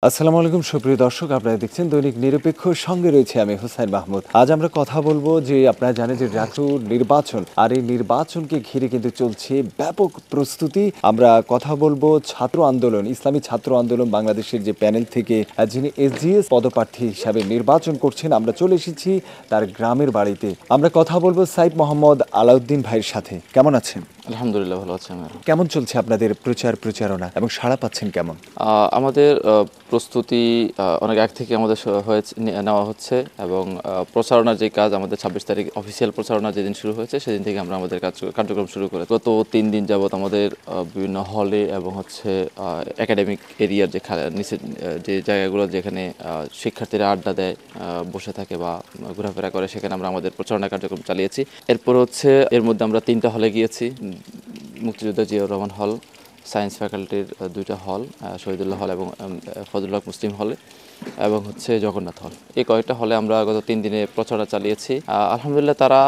আসসালামু আলাইকুম সুপ্রিয় দর্শক, আপনারা দেখছেন দৈনিক নিরপেক্ষ, সঙ্গে রয়েছে আমি হুসাইন মাহমুদ। আজ আমরা কথা বলবো যে আপনারা জানেন যে জাতীয় নির্বাচন, আর এই নির্বাচনকে ঘিরে কিন্তু চলছে ব্যাপক প্রস্তুতি। আমরা কথা বলবো ছাত্র আন্দোলন, ইসলামী ছাত্র আন্দোলন বাংলাদেশের যে প্যানেল থেকে যিনি এসজিএস পদপ্রার্থী হিসাবে নির্বাচন করছেন, আমরা চলে এসেছি তার গ্রামের বাড়িতে। আমরা কথা বলবো সাইদ মোহাম্মদ আলাউদ্দিন ভাইয়ের সাথে। কেমন আছেন? আলহামদুলিল্লাহ ভালো আছি। আমার কেমন চলছে আপনাদের প্রচারণা এবং সাড়া পাচ্ছেন কেমন? আমাদের প্রস্তুতি অনেক আগ থেকে আমাদের নেওয়া হচ্ছে এবং প্রচারণার যে কাজ আমাদের 26 তারিখ অফিসিয়াল প্রচারণা যেদিন শুরু হয়েছে সেদিন থেকে আমরা আমাদের কার্যক্রম শুরু করে গত 3 দিন যাবত আমাদের বিভিন্ন হলে এবং হচ্ছে একাডেমিক এরিয়ার যে নিচে যে জায়গাগুলো যেখানে শিক্ষার্থীরা আড্ডা দেয়, বসে থাকে বা ঘোরাফেরা করে, সেখানে আমরা আমাদের প্রচারণা কার্যক্রম চালিয়েছি। এরপর হচ্ছে এর মধ্যে আমরা 3টা হলে গিয়েছি। মুক্তিযোদ্ধা জিয়াউর রহমান হল, সায়েন্স ফ্যাকাল্টির 2টা হল, শহীদুল্লাহ হল এবং ফজলুল হক মুসলিম হলে, এবং হচ্ছে জগন্নাথ হল। এই কয়েকটা হলে আমরা গত 3 দিনে প্রচারণা চালিয়েছি। আলহামদুলিল্লাহ তারা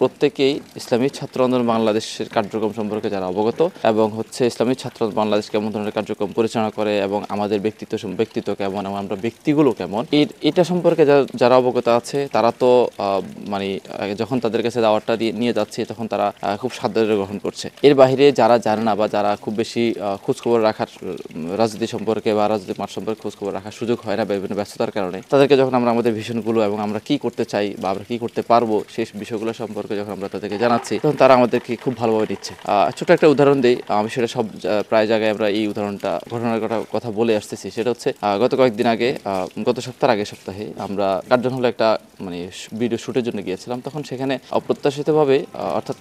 প্রত্যেকেই ইসলামী ছাত্র আন্দোলন বাংলাদেশের কার্যক্রম সম্পর্কে যারা অবগত এবং হচ্ছে ইসলামী ছাত্র বাংলাদেশ কেমন ধরনের কার্যক্রম পরিচালনা করে এবং আমাদের ব্যক্তিত্ব কেমন এবং আমরা ব্যক্তিগুলো কেমন, এটা সম্পর্কে যারা অবগত আছে তারা তো মানে যখন তাদের কাছে দাওয়াতটা নিয়ে যাচ্ছে তখন তারা খুব সাদরে গ্রহণ করছে। এর বাইরে যারা জানে না বা যারা খুব বেশি খোঁজখবর রাখার রাজনীতি সম্পর্কে বা রাজনৈতিক মাঠ সম্পর্কে খোঁজখবর রাখার সুযোগ হয় না বিভিন্ন ব্যস্ততার কারণে, তাদেরকে যখন আমরা আমাদের ভিশনগুলো এবং আমরা কি করতে চাই বা আমরা কি করতে পারবো সেই বিষয়গুলো সম্পর্কে যখন আমরা তাদেরকে জানাচ্ছি তখন তারা আমাদেরকে খুব ভালোভাবে নিচ্ছে। ছোট একটা উদাহরণ দিই, আমি সেটা প্রায় জায়গায় আমরা এই ঘটনার কথা বলে আসতেছি। সেটা হচ্ছে গত কয়েকদিন আগে, গত সপ্তাহে আমরা কার্জন হলে একটা ভিডিও শুটের জন্য গিয়েছিলাম। তখন সেখানে অপ্রত্যাশিতভাবে অর্থাৎ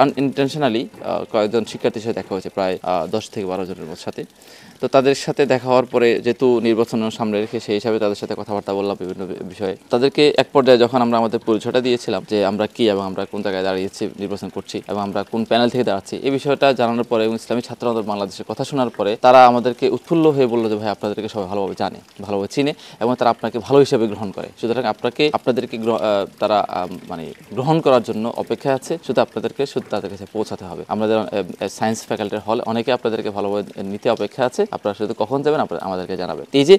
আনইনটেনশনালি কয়েকজন শিক্ষার্থীর সাথে দেখা হয়েছে, প্রায় 10 থেকে 12 জনের সাথে। তো তাদের সাথে দেখা হওয়ার পরে যেহেতু নির্বাচন সামনে রেখে সেই হিসাবে তাদের সাথে কথাবার্তা বললাম বিভিন্ন বিষয়ে। তাদেরকে এক পর্যায়ে যখন আমরা আমাদের পরিচয়টা দিয়েছিলাম যে আমরা কি এবং আমরা কোন জায়গায় দাঁড়িয়েছি নির্বাচন করছি এবং আমরা কোন প্যানেল থেকে দাঁড়াচ্ছি, এই বিষয়টা জানানোর পরে এবং ইসলামী ছাত্র আন্দোলন বাংলাদেশের কথা শোনার পরে তারা আমাদেরকে উৎফুল্ল হয়ে বললো যে ভাই আপনাদেরকে সবাই ভালোভাবে জানে, ভালোভাবে চিনে এবং তারা আপনাকে ভালো হিসেবে গ্রহণ করে। সুতরাং আপনাদেরকে তারা গ্রহণ করার জন্য অপেক্ষায় আছে, শুধু তাদের কাছে পৌঁছাতে হবে। আমাদের সায়েন্স ফ্যাকাল্টির হল অনেকে আপনাদেরকে ভালোভাবে নিতে অপেক্ষা আছে, আপনারা শুধু কখন যাবেন আমাদেরকে জানাবেন। এই যে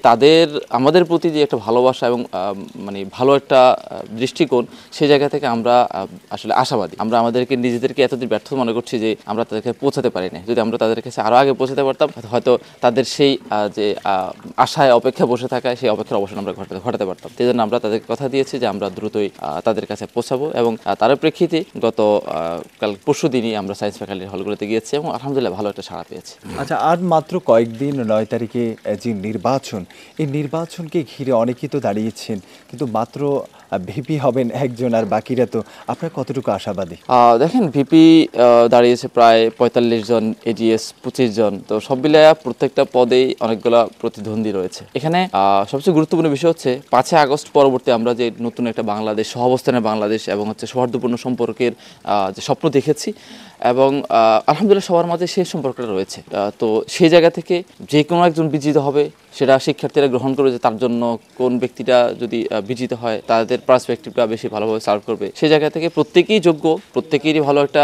আমাদের প্রতি যে একটা ভালোবাসা এবং ভালো একটা দৃষ্টিকোণ, সেই জায়গা থেকে আমরা আসলে আশাবাদী। আমরা আমাদেরকে নিজেদেরকে এতদিন ব্যর্থ মনে করছি যে আমরা তাদেরকে পৌঁছাতে পারি না। যদি আমরা তাদের কাছে আরও আগে পৌঁছাতে পারতাম, হয়তো তাদের সেই যে আশায় অপেক্ষা বসে থাকায় সেই অপেক্ষার অবসান আমরা ঘটাতে পারতাম। সেই জন্য আমরা তাদেরকে কথা দিয়েছি যে আমরা দ্রুতই তাদের কাছে পৌঁছাবো এবং তার প্রেক্ষিতে পরশু দিনই আমরা সায়েন্স ফ্যাকাল্টির হলগুলোতে গিয়েছি এবং আলহামদুলিল্লাহ ভালো একটা সাড়া পেয়েছি। আচ্ছা, আর মাত্র কয়েকদিন, 9 তারিখে যে নির্বাচন, এই নির্বাচনকে ঘিরে অনেকেই তো দাঁড়িয়েছেন, কিন্তু মাত্র ভিপি হবেন একজন, আর বাকিরা তো, আপনার কতটুকু আশাবাদী? দেখেন, ভিপি দাঁড়িয়েছে প্রায় 45 জন, এজিএস 25 জন। তো সব মিলায়া প্রত্যেকটা পদেই অনেকগুলো প্রতিদ্বন্দ্বী রয়েছে। এখানে সবচেয়ে গুরুত্বপূর্ণ বিষয় হচ্ছে 5 আগস্ট পরবর্তী আমরা যে নতুন একটা বাংলাদেশ, সহাবস্থানের বাংলাদেশ এবং হচ্ছে সৌহার্দ্যপূর্ণ সম্পর্কের যে স্বপ্ন দেখেছি এবং আলহামদুলিল্লাহ সবার মাঝে সেই সম্পর্কটা রয়েছে। তো সেই জায়গা থেকে যে কোনো একজন বিজিত হবে, সেটা শিক্ষার্থীরা গ্রহণ করবে যে তার জন্য কোন ব্যক্তিটা যদি বিজিত হয় তাদের পার্সপেক্টিভটা বেশি ভালোভাবে সার্ভ করবে। সেই জায়গা থেকে প্রত্যেকেই যোগ্য, প্রত্যেকেরই ভালো একটা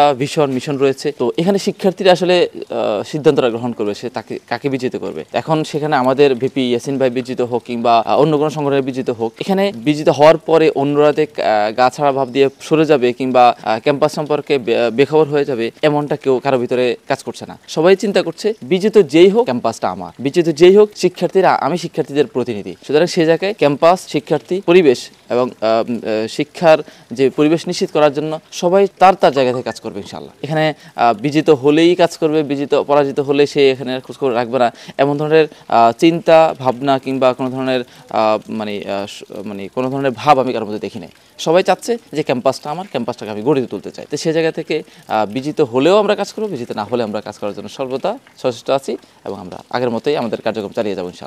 মিশন রয়েছে। তো এখানে শিক্ষার্থীরা আসলে সিদ্ধান্তটা গ্রহণ করবে সে কাকে বিজিত করবে। এখন সেখানে আমাদের ভিপি ইয়াসিন ভাই বিজিত হোক কিংবা অন্য কোনো সংগঠনের বিজিত হোক, এখানে বিজিত হওয়ার পরে অন্যরা গা ছাড়া ভাব দিয়ে সরে যাবে কিংবা ক্যাম্পাস সম্পর্কে বেখবর হয়ে যাবে, এমনটা কারো ভিতরে কাজ করছে না। সবাই চিন্তা করছে বিজিত যেই হোক ক্যাম্পাসটা আমার, বিজিত যেই হোক আমি শিক্ষার্থীদের প্রতিনিধি। সুতরাং সে জায়গায় ক্যাম্পাস, শিক্ষার্থী, পরিবেশ এবং শিক্ষার যে পরিবেশ নিশ্চিত করার জন্য সবাই তার জায়গা থেকে কাজ করবে ইনশাআল্লাহ। এখানে বিজিত হলেই কাজ করবে, পরাজিত হলে সে এখানে খোঁজখবর রাখবে না, এমন ধরনের চিন্তা ভাবনা কিংবা কোনো ধরনের কোনো ধরনের ভাব আমি কারোর মধ্যে দেখি নাই। সবাই চাচ্ছে যে ক্যাম্পাসটা আমার, ক্যাম্পাসটাকে আমি গড়ে তুলতে চাই। তো সে জায়গা থেকে বিজিত হলেও আমরা কাজ করবো, বিজিত না হলে আমরা কাজ করার জন্য সর্বদা সচেষ্ট আছি এবং আমরা আগের মতোই আমাদের কার্যক্রম চালিয়ে যাবো ইনশাআল্লাহ।